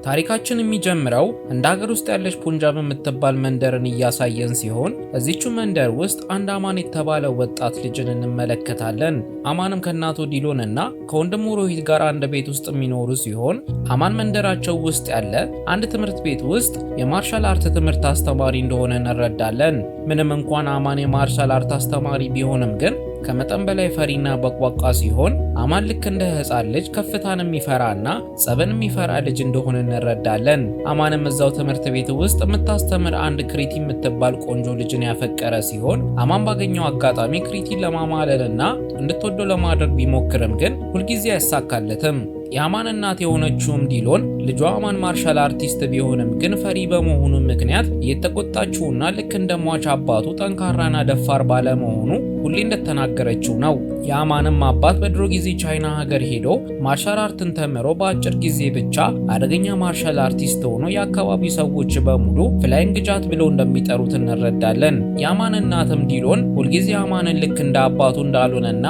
ታሪካችን የሚጀምረው እንደ ሀገር ውስጥ ያለች ፑንጃብ የምትባል መንደርን እያሳየን ሲሆን እዚቹ መንደር ውስጥ አንድ አማን የተባለ ወጣት ልጅን እንመለከታለን። አማንም ከእናቱ ዲሎን እና ከወንድሙ ሮሂት ጋር አንድ ቤት ውስጥ የሚኖሩ ሲሆን አማን መንደራቸው ውስጥ ያለ አንድ ትምህርት ቤት ውስጥ የማርሻል አርት ትምህርት አስተማሪ እንደሆነ እንረዳለን። ምንም እንኳን አማን የማርሻል አርት አስተማሪ ቢሆንም ግን ከመጠን በላይ ፈሪና በቋቋ ሲሆን አማን ልክ እንደ ሕፃን ልጅ ከፍታን የሚፈራና ጸብን የሚፈራ ልጅ እንደሆነ እንረዳለን። አማንም እዛው ትምህርት ቤት ውስጥ የምታስተምር አንድ ክሪቲ የምትባል ቆንጆ ልጅን ያፈቀረ ሲሆን አማን ባገኘው አጋጣሚ ክሪቲን ለማማለልና እንድትወደው ለማድረግ ቢሞክርም ግን ሁልጊዜ አይሳካለትም። የአማን እናት የሆነችውም ዲሎን ልጇ አማን ማርሻል አርቲስት ቢሆንም ግን ፈሪ በመሆኑ ምክንያት እየተቆጣችውና ልክ እንደሟች አባቱ ጠንካራና ደፋር ባለመሆኑ ሁሌ እንደተናገረችው ነው። የአማንም አባት በድሮ ጊዜ ቻይና ሀገር ሄዶ ማርሻል አርትን ተምሮ በአጭር ጊዜ ብቻ አደገኛ ማርሻል አርቲስት ሆኖ የአካባቢው ሰዎች በሙሉ ፍላይንግ ጃት ብለው እንደሚጠሩት እንረዳለን። የአማን እናትም ዲሎን ሁልጊዜ አማንን ልክ እንደ አባቱ እንዳልሆነና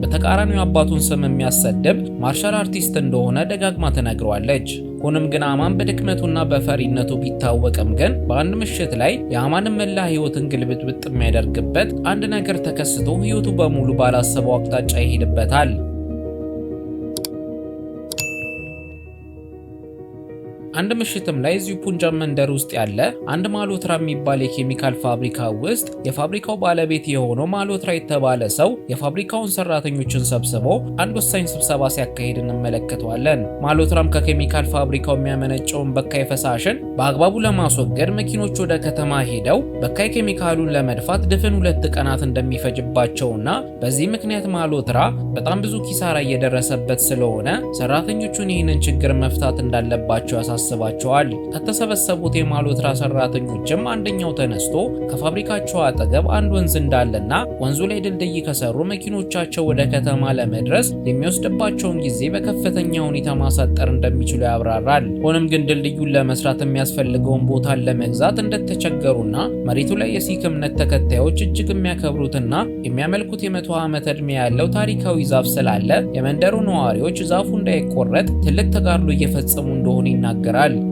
በተቃራኒው አባቱን ስም የሚያሰድብ ማርሻል አርቲስት እንደሆነ ደጋግማ ተነግሯለች። ሆኖም ግን አማን በድክመቱና በፈሪነቱ ቢታወቅም ግን በአንድ ምሽት ላይ የአማንን መላ ህይወትን ግልብጥብጥ የሚያደርግበት አንድ ነገር ተከስቶ ህይወቱ በሙሉ ባላሰበው አቅጣጫ ይሄድበታል። አንድ ምሽትም ላይ እዚሁ ፑንጃብ መንደር ውስጥ ያለ አንድ ማሎትራ የሚባል የኬሚካል ፋብሪካ ውስጥ የፋብሪካው ባለቤት የሆነው ማሎትራ የተባለ ሰው የፋብሪካውን ሰራተኞችን ሰብስቦ አንድ ወሳኝ ስብሰባ ሲያካሂድ እንመለከተዋለን። ማሎትራም ከኬሚካል ፋብሪካው የሚያመነጨውን በካይ ፈሳሽን በአግባቡ ለማስወገድ መኪኖች ወደ ከተማ ሄደው በካይ ኬሚካሉን ለመድፋት ድፍን 2 ቀናት እንደሚፈጅባቸውና በዚህ ምክንያት ማሎትራ በጣም ብዙ ኪሳራ እየደረሰበት ስለሆነ ሰራተኞቹን ይህንን ችግር መፍታት እንዳለባቸው ያሳስባቸዋል። ከተሰበሰቡት የማሎትራ ሰራተኞችም አንደኛው ተነስቶ ከፋብሪካቸው አጠገብ አንድ ወንዝ እንዳለና ወንዙ ላይ ድልድይ ከሰሩ መኪኖቻቸው ወደ ከተማ ለመድረስ የሚወስድባቸውን ጊዜ በከፍተኛ ሁኔታ ማሳጠር እንደሚችሉ ያብራራል። ሆኖም ግን ድልድዩን ለመስራት የሚያስፈልገውን ቦታን ለመግዛት እንደተቸገሩና መሬቱ ላይ የሲክ እምነት ተከታዮች እጅግ የሚያከብሩትና የሚያመልኩት የ100 ዓመት ዕድሜ ያለው ታሪካዊ ዛፍ ስላለ የመንደሩ ነዋሪዎች ዛፉ እንዳይቆረጥ ትልቅ ተጋድሎ እየፈጸሙ እንደሆነ ይናገራል።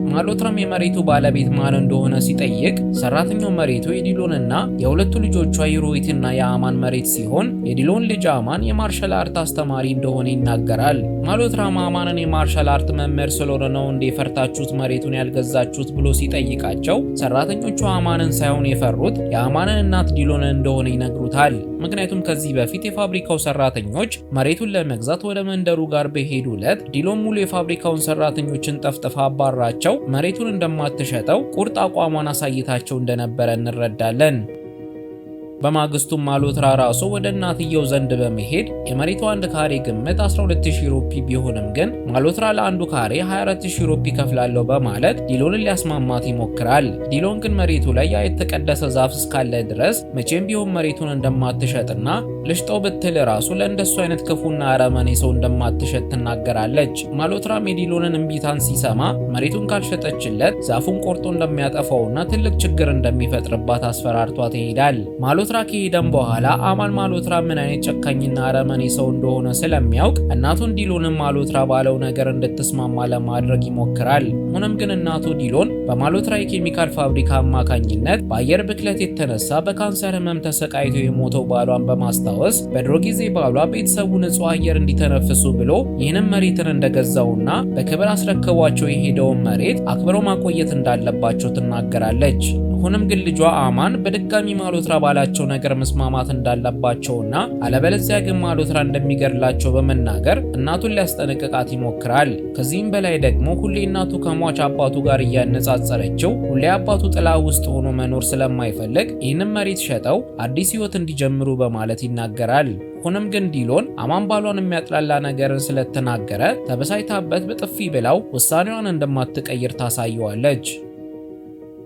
ማሎትራም የመሬቱ ባለቤት ማን እንደሆነ ሲጠይቅ ሰራተኛው መሬቱ የዲሎንና የሁለቱ ልጆቿ የሮሂትና የአማን መሬት ሲሆን የዲሎን ልጅ አማን የማርሻል አርት አስተማሪ እንደሆነ ይናገራል። ማሎትራም አማንን የማርሻል አርት መምህር ስለሆነ ነው እንደ ፈርታችሁት መሬቱን ያልገዛችሁት ብሎ ሲጠይቃቸው ሰራተኞቹ አማንን ሳይሆን የፈሩት የአማንን እናት ዲሎንን እንደሆነ ይነግሩታል። ምክንያቱም ከዚህ በፊት የፋብሪካው ሰራተኞች መሬቱን ለመግዛት ወደ መንደሩ ጋር በሄዱ ዕለት ዲሎን ሙሉ የፋብሪካውን ሰራተኞችን ጠፍጥፋ አባራቸው መሬቱን እንደማትሸጠው ቁርጥ አቋሟን አሳይታቸው እንደነበረ እንረዳለን። በማግስቱም ማሎትራ ራሱ ወደ እናትየው ዘንድ በመሄድ የመሬቱ አንድ ካሬ ግምት 12000 ሩፒ ቢሆንም ግን ማሎትራ ለአንዱ ካሬ 24000 ሩፒ ከፍላለሁ በማለት ዲሎንን ሊያስማማት ይሞክራል። ዲሎን ግን መሬቱ ላይ ያ የተቀደሰ ዛፍ እስካለ ድረስ መቼም ቢሆን መሬቱን እንደማትሸጥና ልሽጠው ብትል ራሱ ለእንደሱ አይነት ክፉና አረመኔ ሰው እንደማትሸጥ ትናገራለች። ማሎትራም የዲሎንን እምቢታን ሲሰማ መሬቱን ካልሸጠችለት ዛፉን ቆርጦ እንደሚያጠፋውና ትልቅ ችግር እንደሚፈጥርባት አስፈራርቷት ይሄዳል። ማሎትራ ከሄደም በኋላ አማን ማሎትራ ምን አይነት ጨካኝና አረመኔ ሰው እንደሆነ ስለሚያውቅ እናቱን ዲሎንን ማሎትራ ባለው ነገር እንድትስማማ ለማድረግ ይሞክራል። ሆኖም ግን እናቱ ዲሎን በማሎትራ የኬሚካል ፋብሪካ አማካኝነት በአየር ብክለት የተነሳ በካንሰር ህመም ተሰቃይቶ የሞተው ባሏን በማስታወስ በድሮ ጊዜ ባሏ ቤተሰቡ ንጹህ አየር እንዲተነፍሱ ብሎ ይህንን መሬትን እንደገዛውና በክብር አስረክቧቸው የሄደውን መሬት አክብረው ማቆየት እንዳለባቸው ትናገራለች። ሆኖም ግን ልጇ አማን በድጋሚ ማሎትራ ባላቸው ነገር መስማማት እንዳለባቸውና አለበለዚያ ግን ማሎትራ እንደሚገድላቸው በመናገር እናቱን ሊያስጠነቅቃት ይሞክራል። ከዚህም በላይ ደግሞ ሁሌ እናቱ ከሟች አባቱ ጋር እያነጻጸረችው ሁሌ አባቱ ጥላ ውስጥ ሆኖ መኖር ስለማይፈልግ ይህንን መሬት ሸጠው አዲስ ህይወት እንዲጀምሩ በማለት ይናገራል። ሆኖም ግን ዲሎን አማን ባሏን የሚያጥላላ ነገርን ስለተናገረ ተበሳይታበት በጥፊ ብላው ውሳኔዋን እንደማትቀይር ታሳየዋለች።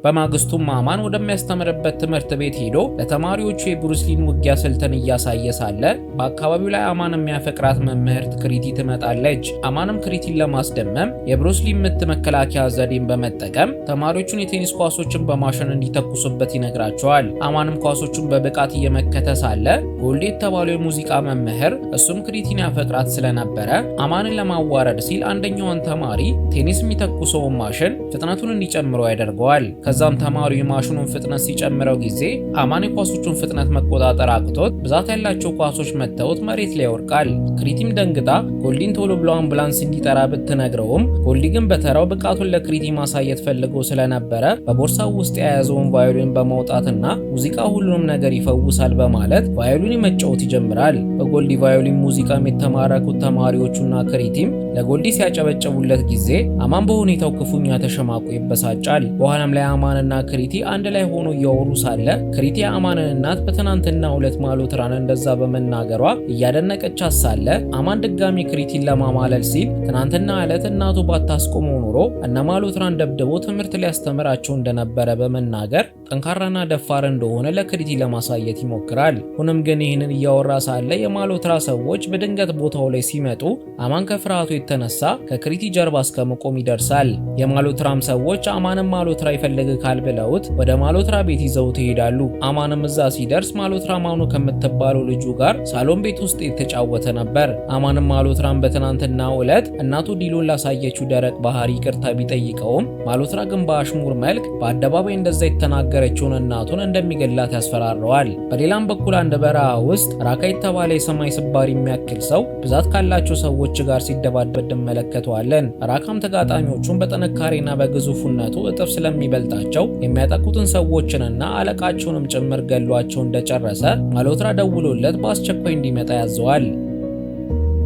በማግስቱም አማን ወደሚያስተምርበት ትምህርት ቤት ሄዶ ለተማሪዎቹ የብሩስሊን ውጊያ ስልትን እያሳየ ሳለ በአካባቢው ላይ አማን የሚያፈቅራት መምህርት ክሪቲ ትመጣለች። አማንም ክሪቲን ለማስደመም የብሩስሊ ምት መከላከያ ዘዴን በመጠቀም ተማሪዎቹን የቴኒስ ኳሶችን በማሸን እንዲተኩሱበት ይነግራቸዋል። አማንም ኳሶቹን በብቃት እየመከተ ሳለ ጎልዲ የተባለው የሙዚቃ መምህር እሱም ክሪቲን ያፈቅራት ስለነበረ አማንን ለማዋረድ ሲል አንደኛውን ተማሪ ቴኒስ የሚተኩሰውን ማሽን ፍጥነቱን እንዲጨምረው ያደርገዋል። ከዛም ተማሪው የማሽኑን ፍጥነት ሲጨምረው ጊዜ አማን የኳሶቹን ፍጥነት መቆጣጠር አቅቶት ብዛት ያላቸው ኳሶች መተውት መሬት ላይ ይወድቃል። ክሪቲም ደንግጣ ጎልዲን ቶሎ ብሎ አምቡላንስ እንዲጠራ ብትነግረውም ጎልዲ ግን በተራው ብቃቱን ለክሪቲ ማሳየት ፈልጎ ስለነበረ በቦርሳው ውስጥ የያዘውን ቫዮሊን በማውጣትና ሙዚቃ ሁሉንም ነገር ይፈውሳል በማለት ቫዮሊን መጫወት ይጀምራል። በጎልዲ ቫዮሊን ሙዚቃም የተማረኩት ተማሪዎቹና ክሪቲም ለጎልዲ ሲያጨበጨቡለት ጊዜ አማን በሁኔታው ክፉኛ ተሸማቆ ይበሳጫል። በኋላም ላይ አማንና ክሪቲ አንድ ላይ ሆኖ እያወሩ ሳለ ክሪቲ አማንን እናት በትናንትናው ዕለት ማሎትራን እንደዛ በመናገሯ እያደነቀቻት ሳለ አማን ድጋሚ ክሪቲን ለማማለል ሲል ትናንትና ዕለት እናቱ ባታስቆመው ኖሮ እነ ማሎትራን ደብድቦ ትምህርት ሊያስተምራቸው እንደነበረ በመናገር ጠንካራና ደፋር እንደሆነ ለክሪቲ ለማሳየት ይሞክራል። ሆኖም ግን ይህንን እያወራ ሳለ የማሎትራ ሰዎች በድንገት ቦታው ላይ ሲመጡ አማን ከፍርሃቱ የተነሳ ከክሪቲ ጀርባ እስከ መቆም ይደርሳል። የማሎትራም ሰዎች አማንም ማሎትራ ይፈልግካል ብለውት ወደ ማሎትራ ቤት ይዘውት ይሄዳሉ። አማንም እዛ ሲደርስ ማሎትራ ማኑ ከምትባለው ልጁ ጋር ሳሎን ቤት ውስጥ የተጫወተ ነበር። አማንም ማሎትራን በትናንትናው ዕለት እናቱ ዲሎን ላሳየችው ደረቅ ባህሪ ይቅርታ ቢጠይቀውም ማሎትራ ግን በአሽሙር መልክ በአደባባይ እንደዛ የተናገረችውን እናቱን እንደሚገላት ያስፈራረዋል። በሌላም በኩል አንድ በረሃ ውስጥ ራካ የተባለ የሰማይ ስባሪ የሚያክል ሰው ብዛት ካላቸው ሰዎች ጋር ሲደባደብ እንመለከተዋለን። ራካም ተጋጣሚዎቹን በጥንካሬና በግዙፍነቱ እጥፍ ስለሚበልጣቸው የሚያጠቁትን ሰዎችንና አለቃቸውንም ጭምር ገሏቸው እንደጨረሰ ማሎትራ ደውሎለት በአስቸኳይ እንዲመጣ ያዘዋል።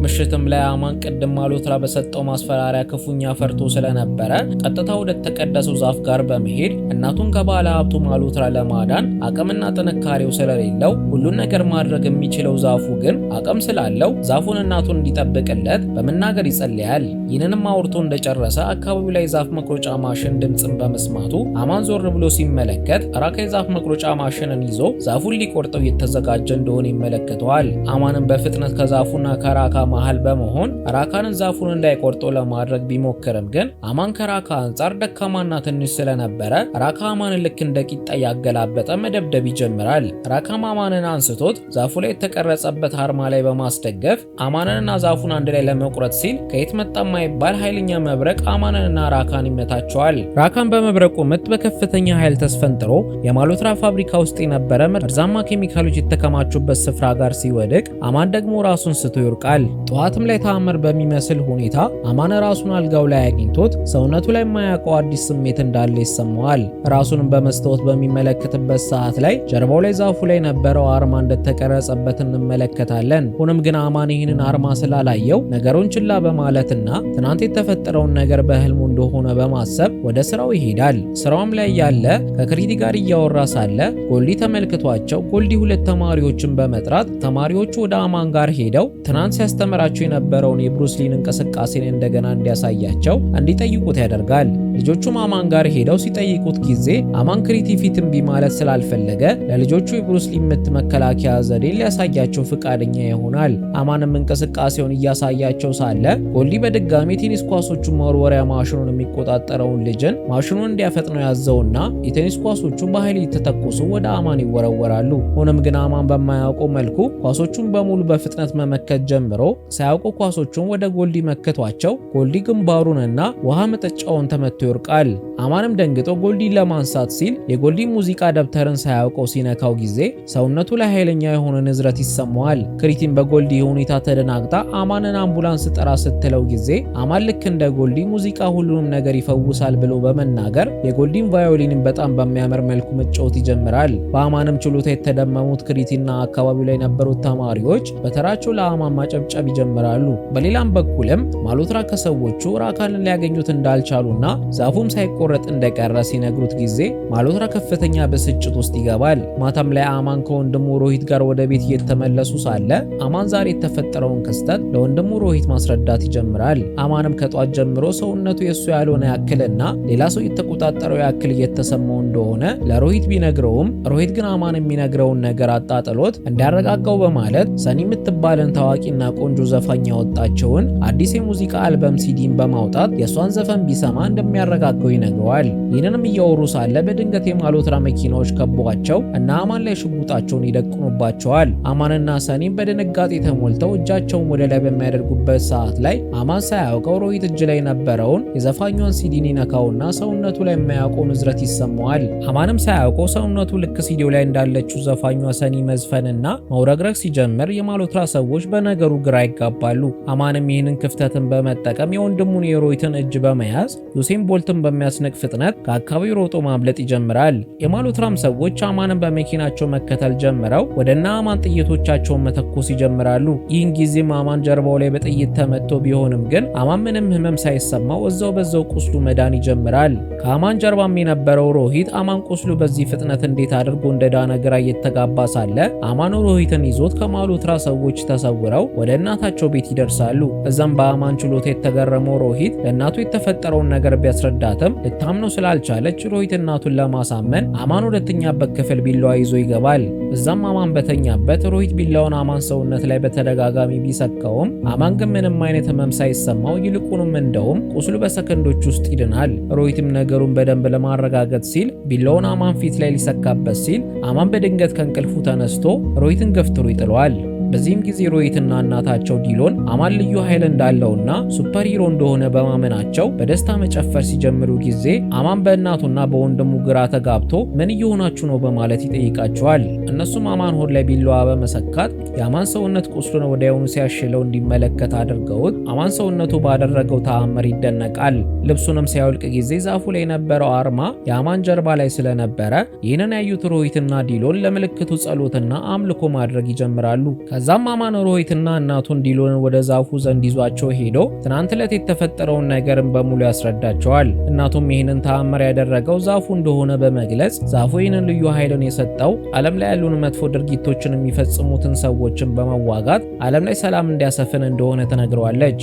ምሽትም ላይ አማን ቅድም ማሎትራ በሰጠው ማስፈራሪያ ክፉኛ ፈርቶ ስለነበረ ቀጥታ ወደ ተቀደሰው ዛፍ ጋር በመሄድ እናቱን ከባለ ሀብቱ ማሎትራ ለማዳን አቅምና ጥንካሬው ስለሌለው ሁሉን ነገር ማድረግ የሚችለው ዛፉ ግን አቅም ስላለው ዛፉን እናቱን እንዲጠብቅለት በመናገር ይጸልያል። ይህንንም አውርቶ እንደጨረሰ አካባቢው ላይ ዛፍ መቁረጫ ማሽን ድምጽን በመስማቱ አማን ዞር ብሎ ሲመለከት ራካ የዛፍ መቁረጫ ማሽንን ይዞ ዛፉን ሊቆርጠው እየተዘጋጀ እንደሆነ ይመለከተዋል። አማንም በፍጥነት ከዛፉና ከራካ መሃል በመሆን ራካን ዛፉን እንዳይቆርጠው ለማድረግ ቢሞክርም ግን አማን ከራካ አንጻር ደካማና ትንሽ ስለነበረ ራካ አማንን ልክ እንደ ቂጣ ያገላበጠ መደብደብ ይጀምራል። ራካም አማንን አንስቶት ዛፉ ላይ የተቀረጸበት አርማ ላይ በማስደገፍ አማንንና ዛፉን አንድ ላይ ለመቁረጥ ሲል ከየት መጣ የማይባል ኃይለኛ መብረቅ አማንንና ራካን ይመታቸዋል። ራካን በመብረቁ ምት በከፍተኛ ኃይል ተስፈንጥሮ የማሎትራ ፋብሪካ ውስጥ የነበረ መርዛማ ኬሚካሎች የተከማቹበት ስፍራ ጋር ሲወድቅ አማን ደግሞ ራሱን ስቶ ይወድቃል። ጠዋትም ላይ ተአምር በሚመስል ሁኔታ አማን ራሱን አልጋው ላይ አግኝቶት ሰውነቱ ላይ የማያውቀው አዲስ ስሜት እንዳለ ይሰማዋል። ራሱንም በመስታወት በሚመለከትበት ሰዓት ላይ ጀርባው ላይ ዛፉ ላይ የነበረው አርማ እንደተቀረጸበት እንመለከታለን። ሆኖም ግን አማን ይህንን አርማ ስላላየው ነገሩን ችላ በማለትና ትናንት የተፈጠረውን ነገር በህልሙ እንደሆነ በማሰብ ወደ ስራው ይሄዳል። ስራውም ላይ ያለ ከክሪቲ ጋር እያወራ ሳለ ጎልዲ ተመልክቷቸው ጎልዲ ሁለት ተማሪዎችን በመጥራት ተማሪዎቹ ወደ አማን ጋር ሄደው ትናንት ሲያስተምራቸው የነበረውን የብሩስሊን እንቅስቃሴን እንደገና እንዲያሳያቸው እንዲጠይቁት ያደርጋል። ልጆቹም አማን ጋር ሄደው ሲጠይቁት ጊዜ አማን ክሪቲ ፊት እምቢ ማለት ስላልፈለገ ለልጆቹ የብሩስሊን ምት መከላከያ ዘዴ ሊያሳያቸው ፍቃደኛ ይሆናል። አማንም እንቅስቃሴውን እያሳያቸው ሳለ ጎልዲ በድጋሚ ቴኒስ ኳሶቹን መወርወሪያ ማሽኑን የሚቆጣጠረውን ልጅን ማሽኑን እንዲያፈጥነው ያዘውና የቴኒስ ኳሶቹ በኃይል እየተተኮሱ ወደ አማን ይወረወራሉ። ሆኖም ግን አማን በማያውቀው መልኩ ኳሶቹን በሙሉ በፍጥነት መመከት ጀምሮ ሳያውቁ ኳሶቹን ወደ ጎልዲ መከቷቸው ጎልዲ ግንባሩንና ውሃ መጠጫውን ተመቶ ይወርቃል። አማንም ደንግጦ ጎልዲን ለማንሳት ሲል የጎልዲ ሙዚቃ ደብተርን ሳያውቀው ሲነካው ጊዜ ሰውነቱ ላይ ኃይለኛ የሆነ ንዝረት ይሰማዋል። ክሪቲን በጎልዲ ሁኔታ ተደናግጣ አማንን አምቡላንስ ጠራ ስትለው ጊዜ አማን ልክ እንደ ጎልዲ ሙዚቃ ሁሉንም ነገር ይፈውሳል ብሎ በመናገር የጎልዲን ቫዮሊንን በጣም በሚያምር መልኩ መጫወት ይጀምራል። በአማንም ችሎታ የተደመሙት ክሪቲና አካባቢው ላይ የነበሩት ተማሪዎች በተራቸው ለአማን ማጨብጨብ ይጀምራሉ። በሌላም በኩልም ማሎትራ ከሰዎቹ ራካንን ሊያገኙት እንዳልቻሉና ዛፉም ሳይቆረጥ እንደቀረ ሲነግሩት ጊዜ ማሎትራ ከፍተኛ ብስጭት ውስጥ ይገባል። ማታም ላይ አማን ከወንድሙ ሮሂት ጋር ወደ ቤት እየተመለሱ ሳለ አማን ዛሬ የተፈጠረውን ክስተት ለወንድሙ ሮሂት ማስረዳት ይጀምራል። አማንም ከጧት ጀምሮ ሰውነቱ የሱ ያልሆነ ያክልና ሌላ ሰው የተቆጣጠረው ያክል እየተሰማው እንደሆነ ለሮሂት ቢነግረውም ሮሂት ግን አማን የሚነግረውን ነገር አጣጥሎት እንዲያረጋጋው በማለት ሰኒ የምትባልን ታዋቂና ቆንጆ ዘፋኝ ያወጣቸውን አዲስ የሙዚቃ አልበም ሲዲን በማውጣት የሷን ዘፈን ቢሰማ እንደሚያረጋጋው ይነግረዋል። ይህንንም እያወሩ ሳለ በድንገት የማሎትራ መኪናዎች ከቧቸው እና አማን ላይ ሽጉጣቸውን ይደቅኑባቸዋል። አማንና ሰኒም በድንጋጤ ተሞልተው እጃቸውን ወደ ላይ በሚያደርጉበት ሰዓት ላይ አማን ሳያውቀው ሮሂት እጅ ላይ የነበረውን የዘፋኟን ሲዲን ይነካውና ሰውነቱ ላይ የማያውቀው ንዝረት ይሰማዋል። አማንም ሳያውቀው ሰውነቱ ልክ ሲዲው ላይ እንዳለችው ዘፋኟ ሰኒ መዝፈንና መውረግረግ ሲጀምር የማሎትራ ሰዎች በነገሩ ግራ ይጋባሉ። አማንም ይህንን ክፍተትን በመጠቀም የወንድሙን የሮሂትን እጅ በመያዝ ዩሴን ቦልትን በሚያስነቅ ፍጥነት ከአካባቢው ሮጦ ማምለጥ ይጀምራል። የማሎትራም ሰዎች አማንን በመኪናቸው መከተል ጀምረው ወደና አማን ጥይቶቻቸውን መተኮስ ይጀምራሉ። ይህን ጊዜም አማን ጀርባው ላይ በጥይት ተመቶ ቢሆንም ግን አማን ምንም ህመም ሳይሰማው እዛው በዛው ቁስሉ መዳን ይጀምራል። ከአማን ጀርባም የነበረው ሮሂት አማን ቁስሉ በዚህ ፍጥነት እንዴት አድርጎ እንደዳነ ግራ እየተጋባ ሳለ አማን ሮሂትን ይዞት ከማሎትራ ሰዎች ተሰውረው ወደ እናታቸው ቤት ይደርሳሉ። እዛም በአማን ችሎታ የተገረመው ሮሂት ለእናቱ የተፈጠረውን ነገር ቢያስረዳትም ልታምነው ስላልቻለች ሮሂት እናቱን ለማሳመን አማን ወደተኛበት ክፍል ቢላዋ ይዞ ይገባል። እዛም አማን በተኛበት ሮሂት ቢላውን አማን ሰውነት ላይ በተደጋጋሚ ቢሰካውም አማን ግን ምንም አይነት ህመም ሳይሰማው ይልቁንም እንደውም ቁስሉ በሰከንዶች ውስጥ ይድናል። ሮሂትም ነገሩን በደንብ ለማረጋገጥ ሲል ቢላውን አማን ፊት ላይ ሊሰካበት ሲል አማን በድንገት ከእንቅልፉ ተነስቶ ሮሂትን ገፍትሮ ይጥለዋል። በዚህም ጊዜ ሮሂትና እናታቸው ዲሎን አማን ልዩ ኃይል እንዳለውና ሱፐር ሂሮ እንደሆነ በማመናቸው በደስታ መጨፈር ሲጀምሩ ጊዜ አማን በእናቱና በወንድሙ ግራ ተጋብቶ ምን እየሆናችሁ ነው በማለት ይጠይቃቸዋል። እነሱም አማን ሆድ ላይ ቢላዋ በመሰካት የአማን ሰውነት ቁስሉን ወዲያውኑ ሲያሽለው እንዲመለከት አድርገውት አማን ሰውነቱ ባደረገው ተአምር ይደነቃል። ልብሱንም ሲያወልቅ ጊዜ ዛፉ ላይ የነበረው አርማ የአማን ጀርባ ላይ ስለነበረ ይህንን ያዩት ሮሂትና ዲሎን ለምልክቱ ጸሎትና አምልኮ ማድረግ ይጀምራሉ። ከዛም አማን ሮሂትና እናቱን ዲሎን ወደ ዛፉ ዘንድ ይዟቸው ሄዶ ትናንት ዕለት የተፈጠረውን ነገርን በሙሉ ያስረዳቸዋል። እናቱም ይህንን ተአምር ያደረገው ዛፉ እንደሆነ በመግለጽ ዛፉ ይህንን ልዩ ኃይልን የሰጠው ዓለም ላይ ያሉን መጥፎ ድርጊቶችን የሚፈጽሙትን ሰዎችን በመዋጋት ዓለም ላይ ሰላም እንዲያሰፍን እንደሆነ ተነግረዋለች።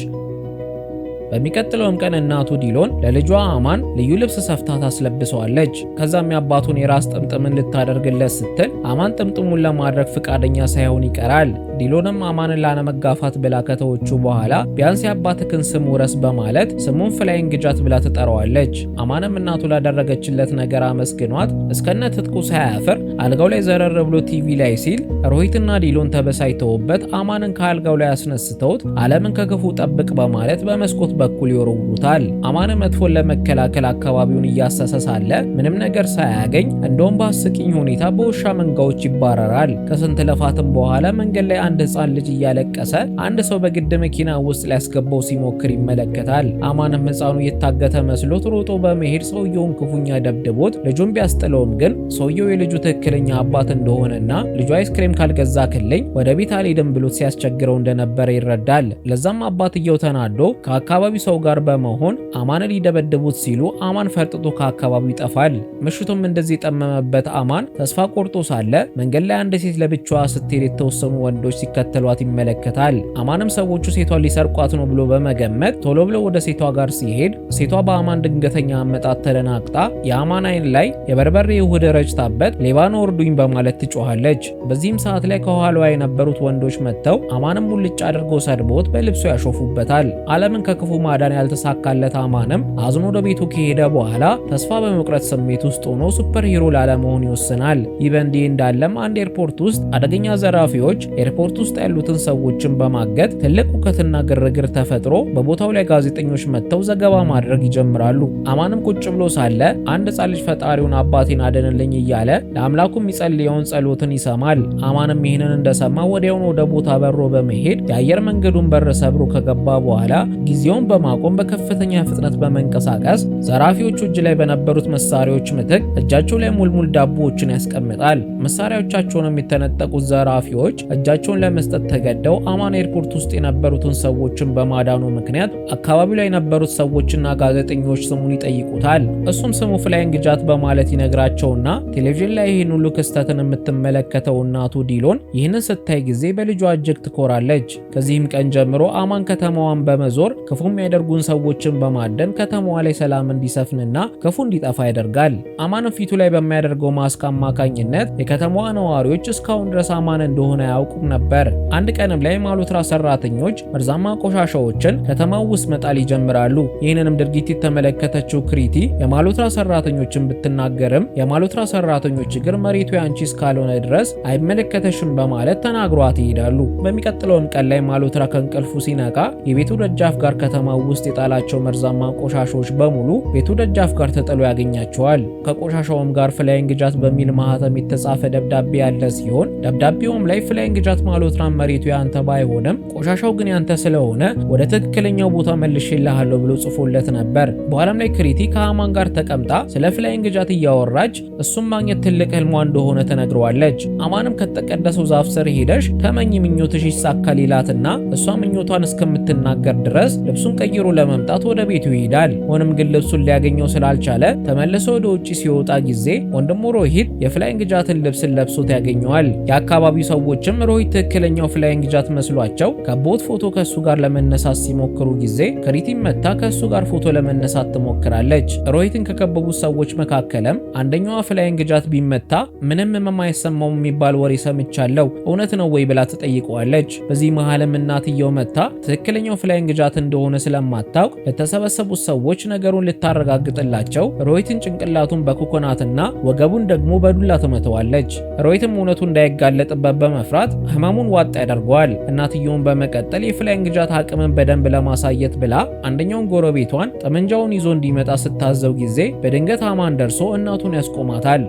በሚቀጥለውም ቀን እናቱ ዲሎን ለልጇ አማን ልዩ ልብስ ሰፍታ ታስለብሰዋለች። ከዛም የአባቱን የራስ ጥምጥምን ልታደርግለት ስትል አማን ጥምጥሙን ለማድረግ ፍቃደኛ ሳይሆን ይቀራል። ዲሎንም አማንን ላለመጋፋት ብላ ከተወቹ በኋላ ቢያንስ የአባትክን ስም ውረስ በማለት ስሙን ፍላይንግ ጃት ብላ ትጠራዋለች። አማንም እናቱ ላደረገችለት ነገር አመስግኗት እስከነ ትጥቁ ሳያፍር አልጋው ላይ ዘረር ብሎ ቲቪ ላይ ሲል ሮሂትና ዲሎን ተበሳይተውበት አማንን ከአልጋው ላይ አስነስተውት ዓለምን ከክፉ ጠብቅ በማለት በመስኮት በኩል ይወረውሩታል። አማንም መጥፎን ለመከላከል አካባቢውን እያሰሰ ሳለ ምንም ነገር ሳያገኝ እንደውም በአስቂኝ ሁኔታ በውሻ መንጋዎች ይባረራል። ከስንት ለፋትም በኋላ መንገድ ላይ አንድ ህፃን ልጅ እያለቀሰ አንድ ሰው በግድ መኪና ውስጥ ሊያስገባው ሲሞክር ይመለከታል። አማንም ህፃኑ የታገተ መስሎት ሮጦ በመሄድ ሰውየውን ክፉኛ ደብድቦት ልጁን ቢያስጥለውም ግን ሰውየው የልጁ ትክክለኛ አባት እንደሆነና ልጁ አይስክሬም ካልገዛክልኝ ወደ ቤት አልሄድም ብሎት ሲያስቸግረው እንደነበረ ይረዳል። ለዛም አባትየው ተናዶ ከአካባቢው ሰው ጋር በመሆን አማንን ሊደበድቡት ሲሉ አማን ፈርጥጦ ከአካባቢው ይጠፋል። ምሽቱም እንደዚህ የጠመመበት አማን ተስፋ ቆርጦ ሳለ መንገድ ላይ አንድ ሴት ለብቻዋ ስትሄድ የተወሰኑ ወንዶች ሲከተሏት ይመለከታል። አማንም ሰዎቹ ሴቷን ሊሰርቋት ነው ብሎ በመገመት ቶሎ ብሎ ወደ ሴቷ ጋር ሲሄድ ሴቷ በአማን ድንገተኛ አመጣጥ ተደናግጣ የአማን አይን ላይ የበርበሬ ውህድ ረጭታበት ሌባ ነው እርዱኝ በማለት ትጮኻለች። በዚህም ሰዓት ላይ ከኋላዋ የነበሩት ወንዶች መጥተው አማንም ሙልጭ አድርጎ ሰድቦት በልብሱ ያሾፉበታል። ዓለምን ከክፉ ማዳን ያልተሳካለት አማንም አዝኖ ወደ ቤቱ ከሄደ በኋላ ተስፋ በመቁረጥ ስሜት ውስጥ ሆኖ ሱፐር ሂሮ ላለመሆን ይወስናል። ይህ በእንዲህ እንዳለም አንድ ኤርፖርት ውስጥ አደገኛ ዘራፊዎች ኤርፖርት ውስጥ ያሉትን ሰዎችን በማገት ትልቅ ሁከትና ግርግር ተፈጥሮ በቦታው ላይ ጋዜጠኞች መጥተው ዘገባ ማድረግ ይጀምራሉ። አማንም ቁጭ ብሎ ሳለ አንድ ሕፃን ልጅ ፈጣሪውን አባቴን አደንልኝ እያለ ለአምላኩ የሚጸልየውን ጸሎትን ይሰማል። አማንም ይህንን እንደሰማ ወዲያውኑ ወደ ቦታ በሮ በመሄድ የአየር መንገዱን በር ሰብሮ ከገባ በኋላ ጊዜውን ሁሉንም በማቆም በከፍተኛ ፍጥነት በመንቀሳቀስ ዘራፊዎቹ እጅ ላይ በነበሩት መሳሪያዎች ምትክ እጃቸው ላይ ሙልሙል ዳቦዎችን ያስቀምጣል። መሳሪያዎቻቸውን የተነጠቁት ዘራፊዎች እጃቸውን ለመስጠት ተገደው አማን ኤርፖርት ውስጥ የነበሩትን ሰዎችን በማዳኑ ምክንያት አካባቢው ላይ የነበሩት ሰዎችና ጋዜጠኞች ስሙን ይጠይቁታል። እሱም ስሙ ፍላይንግ ጃት በማለት ይነግራቸውና ቴሌቪዥን ላይ ይህን ሁሉ ክስተትን የምትመለከተው እናቱ ዲሎን ይህንን ስታይ ጊዜ በልጇ እጅግ ትኮራለች። ከዚህም ቀን ጀምሮ አማን ከተማዋን በመዞር ክፉ የሚያደርጉን ሰዎችን በማደን ከተማዋ ላይ ሰላም እንዲሰፍንና ክፉ እንዲጠፋ ያደርጋል። አማን ፊቱ ላይ በሚያደርገው ማስክ አማካኝነት የከተማዋ ነዋሪዎች እስካሁን ድረስ አማን እንደሆነ አያውቁም ነበር። አንድ ቀንም ላይ ማሉትራ ሰራተኞች መርዛማ ቆሻሻዎችን ከተማው ውስጥ መጣል ይጀምራሉ። ይህንንም ድርጊት የተመለከተችው ክሪቲ የማሉትራ ሰራተኞችን ብትናገርም የማሉትራ ሰራተኞች ግን መሬቱ ያንቺ እስካልሆነ ድረስ አይመለከተሽም በማለት ተናግሯት ይሄዳሉ። በሚቀጥለውም ቀን ላይ ማሉትራ ከእንቅልፉ ሲነቃ የቤቱ ደጃፍ ጋር ከተማው ውስጥ የጣላቸው መርዛማ ቆሻሻዎች በሙሉ ቤቱ ደጃፍ ጋር ተጥሎ ያገኛቸዋል። ከቆሻሻውም ጋር ፍላይንግ ጃት በሚል ማህተም የተጻፈ ደብዳቤ ያለ ሲሆን ደብዳቤውም ላይ ፍላይንግ ጃት ማሉትራ መሬቱ ያንተ ባይሆንም ቆሻሻው ግን ያንተ ስለሆነ ወደ ትክክለኛው ቦታ መልሼልሃለሁ ብሎ ጽፎለት ነበር። በኋላም ላይ ክሪቲ ከአማን ጋር ተቀምጣ ስለ ፍላይንግ ጃት እያወራች እሱም ማግኘት ትልቅ ህልሟ እንደሆነ ተነግረዋለች። አማንም ከተቀደሰው ዛፍ ስር ሄደሽ ተመኝ ምኞትሽ ይሳካል ይላትና እሷ ምኞቷን እስከምትናገር ድረስ ልብሱን ቀይሮ ለመምጣት ወደ ቤቱ ይሄዳል። ሆኖም ግን ልብሱን ሊያገኘው ስላልቻለ ተመልሶ ወደ ውጪ ሲወጣ ጊዜ ወንድሙ ሮሂት የፍላይንግ ጃትን ልብስን ለብሶት ያገኘዋል። የአካባቢው ሰዎችም ሮሂት ትክክለኛው ፍላይንግ ጃት መስሏቸው ከቦት ፎቶ ከሱ ጋር ለመነሳት ሲሞክሩ ጊዜ ክሪቲም መታ ከሱ ጋር ፎቶ ለመነሳት ትሞክራለች። ሮሂትን ከከበቡት ሰዎች መካከልም አንደኛዋ ፍላይንግ ጃት ቢመታ ምንም የማይሰማው የሚባል ወሬ ሰምቻለሁ እውነት ነው ወይ ብላ ትጠይቀዋለች። በዚህ መሃልም እናትየው መታ ትክክለኛው ፍላይንግ ጃት እንደሆነ ስለማታውቅ ለተሰበሰቡት ሰዎች ነገሩን ልታረጋግጥላቸው ሮሂትን ጭንቅላቱን በኮኮናትና ወገቡን ደግሞ በዱላ ትመተዋለች። ሮሂትም እውነቱ እንዳይጋለጥበት በመፍራት ህመሙን ዋጥ ያደርገዋል። እናትየውን በመቀጠል የፍላይንግ ጃት አቅምን በደንብ ለማሳየት ብላ አንደኛውን ጎረቤቷን ጠመንጃውን ይዞ እንዲመጣ ስታዘው ጊዜ በድንገት አማን ደርሶ እናቱን ያስቆማታል።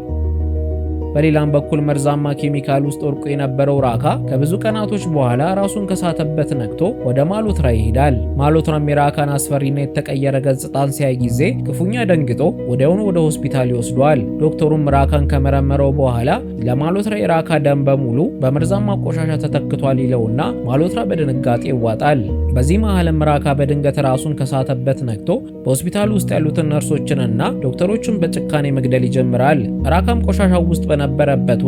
በሌላም በኩል መርዛማ ኬሚካል ውስጥ ወርቆ የነበረው ራካ ከብዙ ቀናቶች በኋላ ራሱን ከሳተበት ነቅቶ ወደ ማሉትራ ይሄዳል። ማሉትራም የራካን አስፈሪና የተቀየረ ገጽታን ሲያይ ጊዜ ክፉኛ ደንግጦ ወዲያውኑ ወደ ሆስፒታል ይወስደዋል። ዶክተሩም ራካን ከመረመረው በኋላ ለማሉትራ የራካ ደም በሙሉ በመርዛማ ቆሻሻ ተተክቷል ይለውና ማሉትራ በድንጋጤ ይዋጣል። በዚህ መሃልም ራካ በድንገት ራሱን ከሳተበት ነቅቶ በሆስፒታል ውስጥ ያሉትን ነርሶችንና ዶክተሮችን በጭካኔ መግደል ይጀምራል። ራካም ቆሻሻው ውስጥ በነበረበት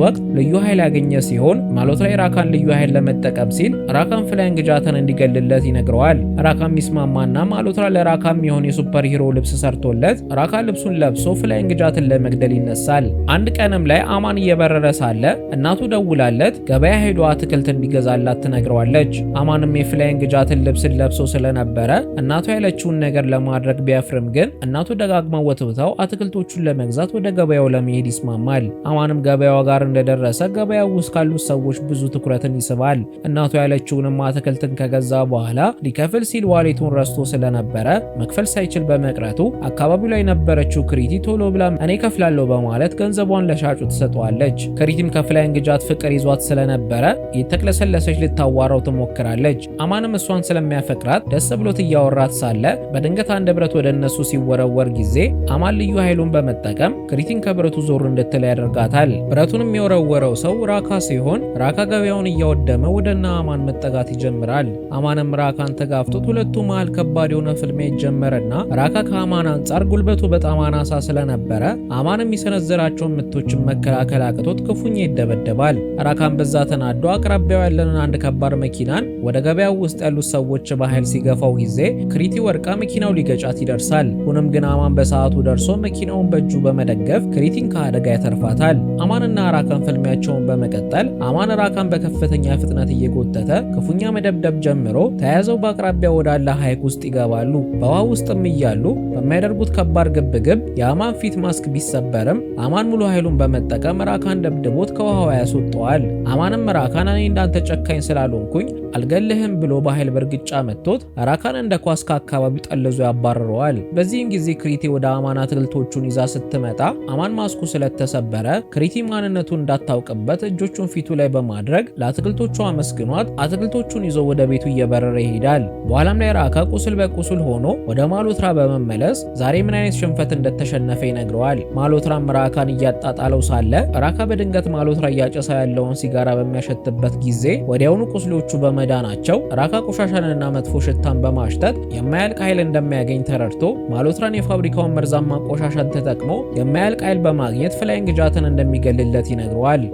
ወቅት ልዩ ኃይል ያገኘ ሲሆን ማሉትራ የራካን ልዩ ኃይል ለመጠቀም ሲል ራካን ፍላይንግ ጃትን እንዲገልለት ይነግረዋል። ራካም ይስማማና ማሉትራ ለራካም የሆነ የሱፐር ሂሮ ልብስ ሰርቶለት ራካ ልብሱን ለብሶ ፍላይንግ ጃትን ለመግደል ይነሳል። አንድ ቀንም ላይ አማን እየበረረ ሳለ እናቱ ደውላለት ገበያ ሄዶ አትክልት እንዲገዛላት ትነግረዋለች። አማንም የፍላይንግ ጃትን ልብስን ለብሶ ስለነበረ እናቱ ያለችውን ነገር ለማድረግ ቢያፍርም ግን እናቱ ደጋግማ ወትውታው አትክልቶቹን ለመግዛት ወደ ገበያው ለመሄድ ይስማማል። አማንም ገበያው ጋር እንደደረሰ ገበያው ውስጥ ካሉት ሰዎች ብዙ ትኩረትን ይስባል። እናቱ ያለችውንም አትክልትን ከገዛ በኋላ ሊከፍል ሲል ዋሌቱን ረስቶ ስለነበረ መክፈል ሳይችል በመቅረቱ አካባቢው ላይ የነበረችው ክሪቲ ቶሎ ብላ እኔ ከፍላለሁ በማለት ገንዘቧን ለሻጩ ትሰጠዋለች። ክሪቲም ከፍላይንግ ጃት ፍቅር ይዟት ስለነበረ የተቅለሰለሰች ልታዋራው ትሞክራለች። አማንም እሷን ስለሚያፈቅራት ደስ ብሎት እያወራት ሳለ በድንገት አንድ ብረት ወደ እነሱ ሲወረወር ጊዜ አማን ልዩ ኃይሉን በመጠቀም ክሪቲን ከብረቱ ዞር እንድትል ያደርጋታል። ብረቱንም የወረወረው ሰው ራካ ሲሆን ራካ ገበያውን እያወደመ ወደና አማን መጠጋት ይጀምራል። አማንም ራካን ተጋፍቶት ሁለቱ መሃል ከባድ የሆነ ፍልሚያ ይጀመርና ራካ ከአማን አንጻር ጉልበቱ በጣም አናሳ ስለነበረ አማን የሚሰነዘራቸውን ምቶችን መከላከል አቅቶት ክፉኛ ይደበደባል። ራካን በዛ ተናዶ አቅራቢያው ያለንን አንድ ከባድ መኪናን ወደ ገበያው ውስጥ ያሉት ሰዎች በኃይል ሲገፋው ጊዜ ክሪቲ ወርቃ መኪናው ሊገጫት ይደርሳል። ሆኖም ግን አማን በሰዓቱ ደርሶ መኪናውን በእጁ በመደገፍ ክሪቲን ከአደጋ ያተርፋታል። አማንና ራካን ፍልሚያቸውን በመቀጠል አማን ራካን በከፍተኛ ፍጥነት እየጎተተ ክፉኛ መደብደብ ጀምሮ ተያዘው በአቅራቢያ ወዳለ ሐይቅ ውስጥ ይገባሉ። በውሃ ውስጥም እያሉ በሚያደርጉት ከባድ ግብግብ የአማን ፊት ማስክ ቢሰበርም አማን ሙሉ ኃይሉን በመጠቀም ራካን ደብድቦት ከውሃው ያስወጣዋል። አማንም ራካን እኔ እንዳንተ ጨካኝ ስላልሆንኩኝ አልገልህም ብሎ በኃይል በርግጫ መጥቶት ራካን እንደ ኳስ ከአካባቢው ጠልዞ ያባርረዋል። በዚህም ጊዜ ክሪቲ ወደ አማን አትክልቶቹን ይዛ ስትመጣ አማን ማስኩ ስለተሰበረ ክሪቲ ማንነቱን እንዳታውቅበት እጆቹን ፊቱ ላይ በማድረግ ለአትክልቶቹ አመስግኗት አትክልቶቹን ይዞ ወደ ቤቱ እየበረረ ይሄዳል። በኋላም ላይ ራካ ቁስል በቁስል ሆኖ ወደ ማሎትራ በመመለስ ዛሬ ምን አይነት ሽንፈት እንደተሸነፈ ይነግረዋል። ማሎትራም ራካን እያጣጣለው ሳለ ራካ በድንገት ማሎትራ እያጨሰ ያለውን ሲጋራ በሚያሸትበት ጊዜ ወዲያውኑ ቁስሎቹ በመዳናቸው ራካ ቆሻሻንና መጥፎ ሽታን በማሽተት የማያልቅ ኃይል እንደሚያገኝ ተረድቶ ማሎትራን የፋብሪካውን መርዛማ ቆሻሻን ተጠቅሞ የማያልቅ ኃይል በማግኘት ፍላይንግ ጃትን እንደሚገልለት ይነግረዋል።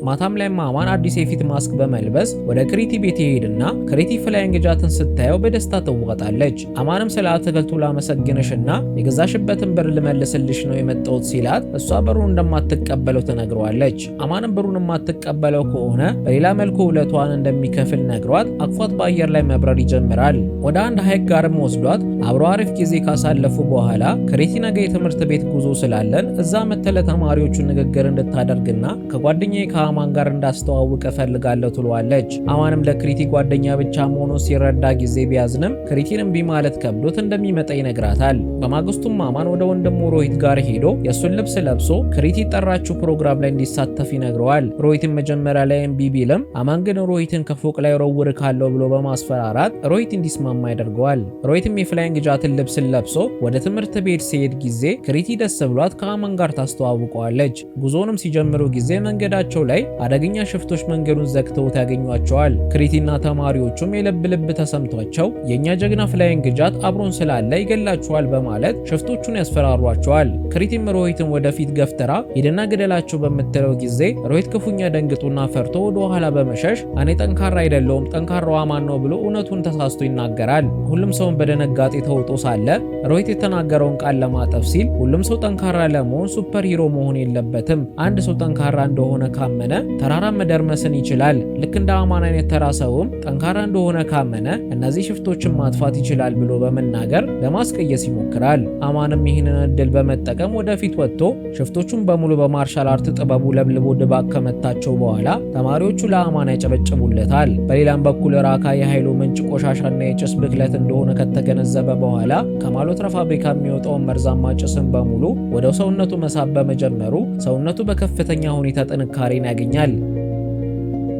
ማታም ላይ አማን አዲስ የፊት ማስክ በመልበስ ወደ ክሪቲ ቤት ይሄድና ክሪቲ ፍላይንግ ጃትን ስታየው በደስታ ትዋጣለች። አማንም ስለ አትክልቱ ላመሰግንሽና የገዛሽበትን ብር ልመልስልሽ ነው የመጣሁት ሲላት እሷ ብሩን እንደማትቀበለው ትነግረዋለች። አማንም ብሩን የማትቀበለው ከሆነ በሌላ መልኩ ውለቷን እንደሚከፍል ነግሯት አቅፏት በአየር ላይ መብረር ይጀምራል። ወደ አንድ ሐይቅ ጋርም ወስዷት አብሮ አሪፍ ጊዜ ካሳለፉ በኋላ ክሪቲ ነገ የትምህርት ቤት ጉዞ ስላለን እዛ መተለ ተማሪዎቹ ንግግር እንድታደርግና ከጓደኛዬ አማን ጋር እንዳስተዋውቅ እፈልጋለሁ ትሏለች። አማንም ለክሪቲ ጓደኛ ብቻ መሆኑ ሲረዳ ጊዜ ቢያዝንም ክሪቲን እምቢ ማለት ከብዶት እንደሚመጣ ይነግራታል። በማግስቱም አማን ወደ ወንድሙ ሮሂት ጋር ሄዶ የሱን ልብስ ለብሶ ክሪቲ ጠራችው ፕሮግራም ላይ እንዲሳተፍ ይነግረዋል። ሮሂትን መጀመሪያ ላይ እምቢ ቢልም አማን ግን ሮሂትን ከፎቅ ላይ ወረውር ካለው ብሎ በማስፈራራት ሮሂት እንዲስማማ ያደርገዋል። ሮሂትም የፍላይንግ ጃትን ልብስን ለብሶ ወደ ትምህርት ቤት ሲሄድ ጊዜ ክሪቲ ደስ ብሏት ከአማን ጋር ታስተዋውቀዋለች። ጉዞንም ሲጀምሩ ጊዜ መንገዳቸው ላይ አደገኛ ሽፍቶች መንገዱን ዘግተውት ያገኟቸዋል። ክሪቲና ተማሪዎቹም የልብ ልብ ተሰምቷቸው የኛ ጀግና ፍላይንግ ጃት አብሮን ስላለ ይገላቸዋል በማለት ሽፍቶቹን ያስፈራሯቸዋል። ክሪቲም ሮሂትን ወደፊት ገፍተራ ሄድና ገደላቸው በምትለው ጊዜ ሮሂት ክፉኛ ደንግጡና ፈርቶ ወደ ኋላ በመሸሽ እኔ ጠንካራ አይደለሁም ጠንካራው አማን ነው ብሎ እውነቱን ተሳስቶ ይናገራል። ሁሉም ሰውን በደነጋጤ ተውጦ ሳለ ሮሂት የተናገረውን ቃል ለማጠፍ ሲል ሁሉም ሰው ጠንካራ ለመሆን ሱፐር ሂሮ መሆን የለበትም፣ አንድ ሰው ጠንካራ እንደሆነ ካመነ ተራራ መደርመስን ይችላል። ልክ እንደ አማን አይነት ተራ ሰውም ጠንካራ እንደሆነ ካመነ እነዚህ ሽፍቶችን ማጥፋት ይችላል ብሎ በመናገር ለማስቀየስ ይሞክራል። አማንም ይህንን እድል በመጠቀም ወደፊት ወጥቶ ሽፍቶቹን በሙሉ በማርሻል አርት ጥበቡ ለብልቦ ድባቅ ከመታቸው በኋላ ተማሪዎቹ ለአማን ያጨበጭቡለታል። በሌላም በኩል ራካ የኃይሉ ምንጭ ቆሻሻና የጭስ ብክለት እንደሆነ ከተገነዘበ በኋላ ከማሎትራ ፋብሪካ የሚወጣውን መርዛማ ጭስን በሙሉ ወደ ሰውነቱ መሳብ በመጀመሩ ሰውነቱ በከፍተኛ ሁኔታ ጥንካሬን ያገኛል።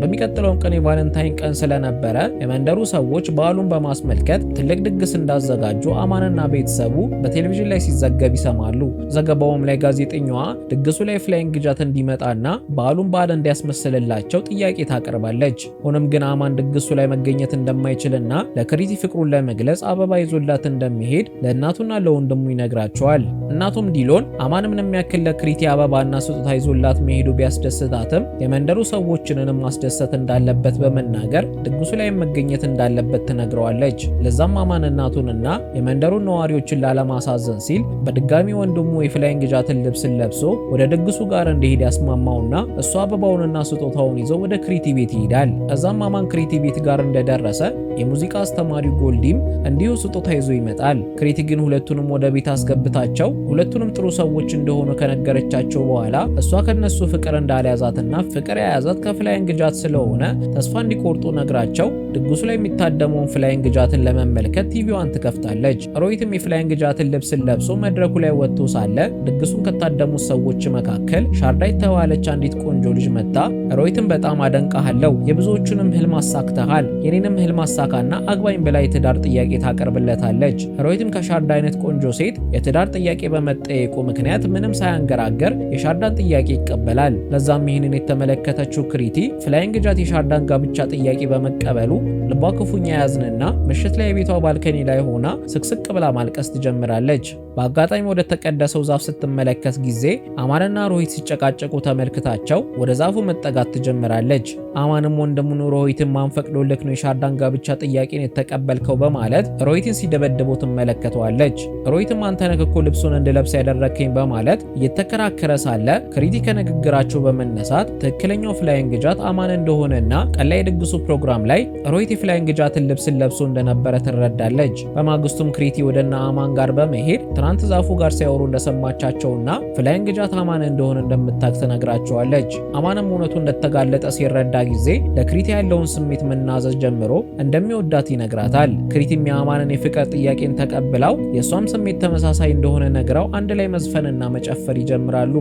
በሚቀጥለው ቀን የቫለንታይን ቀን ስለነበረ የመንደሩ ሰዎች በዓሉን በማስመልከት ትልቅ ድግስ እንዳዘጋጁ አማንና ቤተሰቡ በቴሌቪዥን ላይ ሲዘገብ ይሰማሉ። ዘገባውም ላይ ጋዜጠኛዋ ድግሱ ላይ ፍላይንግ ጃት እንዲመጣና በዓሉን በዓል እንዲያስመስልላቸው ጥያቄ ታቀርባለች። ሆኖም ግን አማን ድግሱ ላይ መገኘት እንደማይችልና ለክሪቲ ፍቅሩን ለመግለጽ አበባ ይዞላት እንደሚሄድ ለእናቱና ለወንድሙ ይነግራቸዋል። እናቱም ዲሎን አማን ምንም ያክል ለክሪቲ አበባና ስጦታ ይዞላት መሄዱ ቢያስደስታትም የመንደሩ ሰዎችንንም ማስደሰት እንዳለበት በመናገር ድግሱ ላይ መገኘት እንዳለበት ትነግረዋለች። ለዛም አማን እናቱንና የመንደሩን ነዋሪዎችን ላለማሳዘን ሲል በድጋሚ ወንድሙ የፍላይንግ ጃትን ልብስን ለብሶ ወደ ድግሱ ጋር እንዲሄድ ያስማማውና እሱ አበባውንና ስጦታውን ይዞ ወደ ክሪቲ ቤት ይሄዳል። እዛም አማን ክሪቲ ቤት ጋር እንደደረሰ የሙዚቃ አስተማሪው ጎልዲም እንዲሁ ስጦታ ይዞ ይመጣል። ክሪቲ ግን ሁለቱንም ወደ ቤት አስገብታቸው ሁለቱንም ጥሩ ሰዎች እንደሆኑ ከነገረቻቸው በኋላ እሷ ከነሱ ፍቅር እንዳልያዛትና ፍቅር የያዛት ከፍላይንግ ጃት ስለሆነ ተስፋ እንዲቆርጡ ነግራቸው ድግሱ ላይ የሚታደመውን ፍላይንግ ጃትን ለመመልከት ቲቪዋን ትከፍታለች። ሮሂትም የፍላይንግ ጃትን ልብስን ለብሶ መድረኩ ላይ ወጥቶ ሳለ ድግሱን ከታደሙት ሰዎች መካከል ሻርዳ የተባለች አንዲት ቆንጆ ልጅ መጣ። ሮሂትም በጣም አደንቃለሁ፣ የብዙዎቹንም ህልም አሳክተሃል፣ የኔንም ህልም አሳካና አግባኝ ብላ የትዳር ጥያቄ ታቀርብለታለች። ሮሂትም ከሻርዳ አይነት ቆንጆ ሴት የትዳር ጥያቄ በመጠየቁ ምክንያት ምንም ሳያንገራገር የሻርዳን ጥያቄ ይቀበላል። ለዛም ይህንን የተመለከተችው ክሪቲ ፍላይንግ ጃት የሻርዳን ጋብቻ ጥያቄ በመቀበሉ ልቧ ክፉኛ ያዝንና ምሽት ላይ የቤቷ ባልከኒ ላይ ሆና ስቅስቅ ብላ ማልቀስ ትጀምራለች። በአጋጣሚ ወደ ተቀደሰው ዛፍ ስትመለከት ጊዜ አማንና ሮሂት ሲጨቃጨቁ ተመልክታቸው ወደ ዛፉ መጠጋት ትጀምራለች። አማንም ወንድሙን ሮሂትን ማን ፈቅዶልክ ነው የሻርዳን ጋብቻ ጥያቄን የተቀበልከው በማለት ሮሂትን ሲደበድበው ትመለከተዋለች። ሮሂትም አንተ ነህ እኮ ልብሱን እንድለብስ ያደረከኝ በማለት እየተከራከረ ሳለ ክሪቲ ከንግግራቸው በመነሳት ትክክለኛው ፍላይንግ ጃት አማን እንደሆነና ቀላይ ድግሱ ፕሮግራም ላይ ሮሂት የፍላይንግ ጃትን ልብስን ለብሶ እንደነበረ ትረዳለች። በማግስቱም ክሪቲ ወደና አማን ጋር በመሄድ ትናንት ዛፉ ጋር ሲያወሩ እንደሰማቻቸውና ፍላይንግ ጃት አማን እንደሆነ እንደምታውቅ ትነግራቸዋለች። አማንም እውነቱ እንደተጋለጠ ሲረዳ ጊዜ ለክሪት ያለውን ስሜት መናዘዝ ጀምሮ እንደሚወዳት ይነግራታል። ክሪትም የአማንን የፍቅር ጥያቄን ተቀብላው የሷም ስሜት ተመሳሳይ እንደሆነ ነግራው አንድ ላይ መዝፈንና መጨፈር ይጀምራሉ።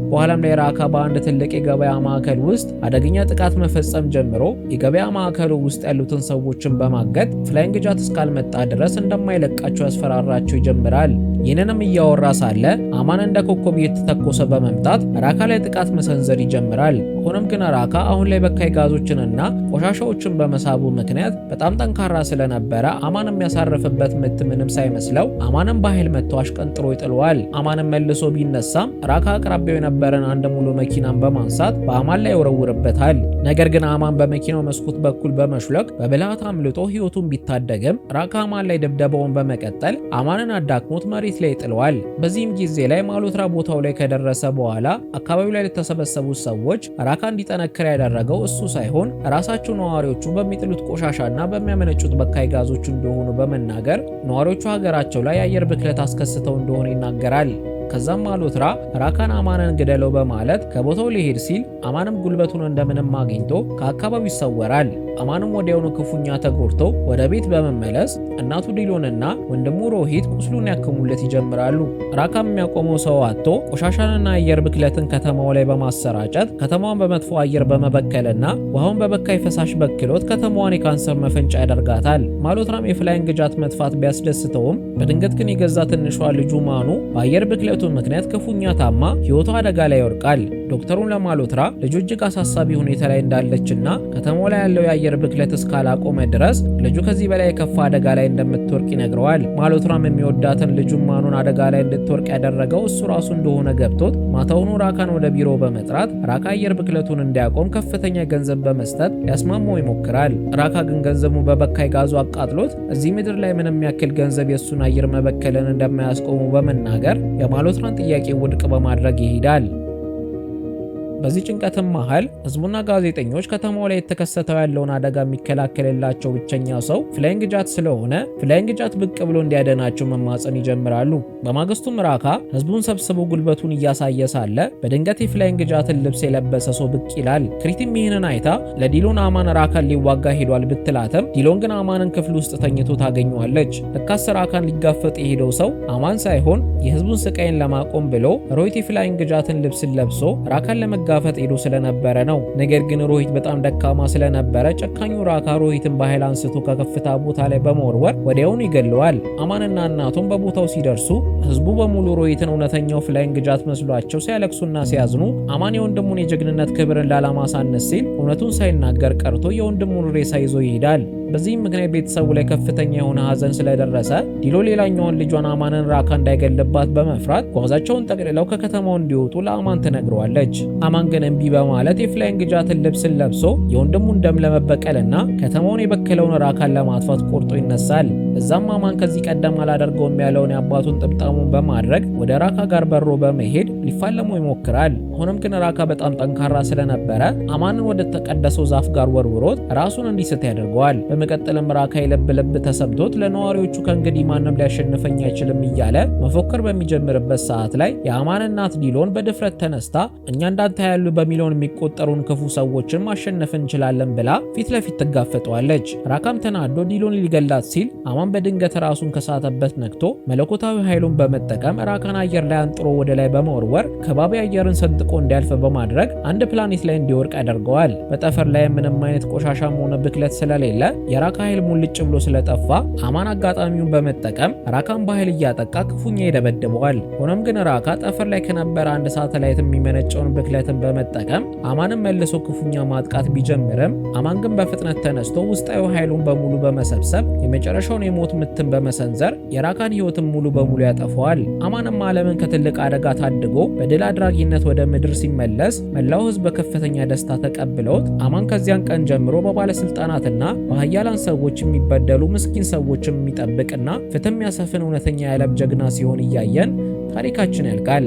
በኋላም ላይ ራካ በአንድ ትልቅ የገበያ ማዕከል ውስጥ አደገኛ ጥቃት መፈጸም ጀምሮ የገበያ ማዕከሉ ውስጥ ያሉትን ሰዎችን በማገት ፍላይንግ ጃት እስካልመጣ ድረስ እንደማይለቃቸው ያስፈራራቸው ይጀምራል። ይህንንም እያወራ ሳለ አማን እንደ ኮከብ እየተተኮሰ በመምጣት ራካ ላይ ጥቃት መሰንዘር ይጀምራል። ሆኖም ግን ራካ አሁን ላይ በካይ ጋዞችንና ቆሻሻዎችን በመሳቡ ምክንያት በጣም ጠንካራ ስለነበረ አማን የሚያሳርፍበት ምት ምንም ሳይመስለው አማንን በኃይል መጥቶ አሽቀንጥሮ ይጥለዋል። አማንን መልሶ ቢነሳም ራካ አቅራቢያው የነበረን አንድ ሙሉ መኪናን በማንሳት በአማን ላይ ይወረውርበታል። ነገር ግን አማን በመኪናው መስኮት በኩል በመሽለቅ በብልሃት አምልጦ ህይወቱን ቢታደግም ራካ አማን ላይ ድብደባውን በመቀጠል አማንን አዳክሞት መሬት ላይ ይጥለዋል። በዚህም ጊዜ ላይ ማሎትራ ቦታው ላይ ከደረሰ በኋላ አካባቢው ላይ ለተሰበሰቡት ሰዎች ራካ እንዲጠነክር ያደረገው እሱ ሳይሆን ራሳቸው ነዋሪዎቹ በሚጥሉት ቆሻሻና በሚያመነጩት በካይ ጋዞች እንደሆኑ በመናገር ነዋሪዎቹ ሀገራቸው ላይ የአየር ብክለት አስከስተው እንደሆነ ይናገራል። ከዛም ማሎትራ ራካን አማንን ግደለው በማለት ከቦታው ሊሄድ ሲል አማንም ጉልበቱን እንደምንም አግኝቶ ከአካባቢው ይሰወራል። አማንም ወዲያውኑ ክፉኛ ተጎድቶ ወደ ቤት በመመለስ እናቱ ዲሎንና ወንድሙ ሮሂት ቁስሉን ያክሙለት ይጀምራሉ። ራካም የሚያቆመው ሰው አጥቶ ቆሻሻንና አየር ብክለትን ከተማው ላይ በማሰራጨት ከተማዋን በመጥፎ አየር በመበከልና ውሃውን በበካይ ፈሳሽ በክሎት ከተማዋን የካንሰር መፈንጫ ያደርጋታል። ማሎትራም የፍላይንግ ጃት መጥፋት ቢያስደስተውም በድንገት ግን የገዛ ትንሿ ልጁ ማኑ በአየር ብክለቱ ምክንያት ክፉኛ ታማ ህይወቷ አደጋ ላይ ይወድቃል። ዶክተሩን ለማሎትራ ልጁ እጅግ አሳሳቢ ሁኔታ ላይ እንዳለችና ከተማው ላይ ያለው የአየር ብክለት እስካላቆመ ድረስ ልጁ ከዚህ በላይ የከፋ አደጋ ላይ እንደምትወርቅ ይነግረዋል። ማሎትራም የሚወዳትን ልጁን ማኑን አደጋ ላይ እንድትወርቅ ያደረገው እሱ ራሱ እንደሆነ ገብቶት ማታውኑ ራካን ወደ ቢሮ በመጥራት ራካ አየር ብክለቱን እንዲያቆም ከፍተኛ ገንዘብ በመስጠት ሊያስማማው ይሞክራል። ራካ ግን ገንዘቡ በበካይ ጋዙ አቃጥሎት እዚህ ምድር ላይ ምንም ያክል ገንዘብ የሱን አየር መበከልን እንደማያስቆሙ በመናገር የማሎትራን ጥያቄ ውድቅ በማድረግ ይሄዳል። በዚህ ጭንቀትም መሃል ህዝቡና ጋዜጠኞች ከተማው ላይ የተከሰተው ያለውን አደጋ የሚከላከልላቸው ብቸኛ ሰው ፍላይንግ ጃት ስለሆነ ፍላይንግ ጃት ብቅ ብሎ እንዲያደናቸው መማጸን ይጀምራሉ። በማግስቱም ራካ ህዝቡን ሰብስቦ ጉልበቱን እያሳየ ሳለ በድንገት የፍላይንግ ጃትን ልብስ የለበሰ ሰው ብቅ ይላል። ክሪትም ይህንን አይታ ለዲሎን አማን ራካን ሊዋጋ ሄዷል ብትላትም ዲሎን ግን አማንን ክፍል ውስጥ ተኝቶ ታገኘዋለች። ለካስ ራካን ሊጋፈጥ የሄደው ሰው አማን ሳይሆን የህዝቡን ስቃይን ለማቆም ብሎ ሮሂት የፍላይንግ ጃትን ልብስን ለብሶ ራካን ለመጋፈጥ ሄዶ ስለነበረ ነው። ነገር ግን ሮሂት በጣም ደካማ ስለነበረ ጨካኙ ራካ ሮሂትን በኃይል አንስቶ ከከፍታ ቦታ ላይ በመወርወር ወዲያውኑ ይገለዋል። አማንና እናቱም በቦታው ሲደርሱ ህዝቡ በሙሉ ሮሂትን እውነተኛው ፍላይንግ ጃት መስሏቸው ሲያለቅሱና ሲያዝኑ አማን የወንድሙን የጀግንነት ክብርን ላላማሳነስ ሲል እውነቱን ሳይናገር ቀርቶ የወንድሙን ሬሳ ይዞ ይሄዳል። በዚህም ምክንያት ቤተሰቡ ላይ ከፍተኛ የሆነ ሀዘን ስለደረሰ ዲሎ ሌላኛውን ልጇን አማንን ራካ እንዳይገለባት በመፍራት ጓዛቸውን ጠቅልለው ከከተማው እንዲወጡ ለአማን ትነግረዋለች። አማን ግን እምቢ በማለት የፍላይንግ ጃትን ልብስን ለብሶ የወንድሙን ደም ለመበቀልና ከተማውን የበከለውን ራካን ለማጥፋት ቆርጦ ይነሳል። እዛም አማን ከዚህ ቀደም አላደርገውም ያለውን የአባቱን ጥምጣሙን በማድረግ ወደ ራካ ጋር በሮ በመሄድ ሊፋለመው ይሞክራል። ሆኖም ግን ራካ በጣም ጠንካራ ስለነበረ አማንን ወደ ተቀደሰው ዛፍ ጋር ወርውሮት ራሱን እንዲስት ያደርገዋል። በመቀጠልም ራካ የልብ ልብ ተሰምቶት ለነዋሪዎቹ ከእንግዲህ ማንም ሊያሸንፈኝ አይችልም እያለ መፎከር በሚጀምርበት ሰዓት ላይ የአማን እናት ዲሎን በድፍረት ተነስታ እኛ እንዳንተ ያሉ በሚሊዮን የሚቆጠሩን ክፉ ሰዎችን ማሸነፍ እንችላለን ብላ ፊት ለፊት ትጋፈጠዋለች። ራካም ተናዶ ዲሎን ሊገላት ሲል አማን በድንገት ራሱን ከሳተበት ነክቶ መለኮታዊ ኃይሉን በመጠቀም ራካን አየር ላይ አንጥሮ ወደ ላይ በመወርወር ከባቢ አየርን ሰንጥቆ እንዲያልፍ በማድረግ አንድ ፕላኔት ላይ እንዲወርቅ ያደርገዋል። በጠፈር ላይ ምንም አይነት ቆሻሻም ሆነ ብክለት ስለሌለ የራካ ኃይል ሙልጭ ብሎ ስለጠፋ አማን አጋጣሚውን በመጠቀም ራካን በኃይል እያጠቃ ክፉኛ ይደበድበዋል። ሆኖም ግን ራካ ጠፈር ላይ ከነበረ አንድ ሳተላይት የሚመነጨውን ብክለትን በመጠቀም አማንን መልሶ ክፉኛ ማጥቃት ቢጀምርም አማን ግን በፍጥነት ተነስቶ ውስጣዊ ኃይሉን በሙሉ በመሰብሰብ የመጨረሻውን የሞት ምትን በመሰንዘር የራካን ህይወትን ሙሉ በሙሉ ያጠፋዋል። አማንም ዓለምን ከትልቅ አደጋ ታድጎ በድል አድራጊነት ወደ ምድር ሲመለስ መላው ህዝብ በከፍተኛ ደስታ ተቀብለውት አማን ከዚያን ቀን ጀምሮ በባለስልጣናትና በኃያላን ሰዎች የሚበደሉ ምስኪን ሰዎችን የሚጠብቅና ፍትህ የሚያሰፍን እውነተኛ የዓለም ጀግና ሲሆን እያየን ታሪካችን ያልቃል።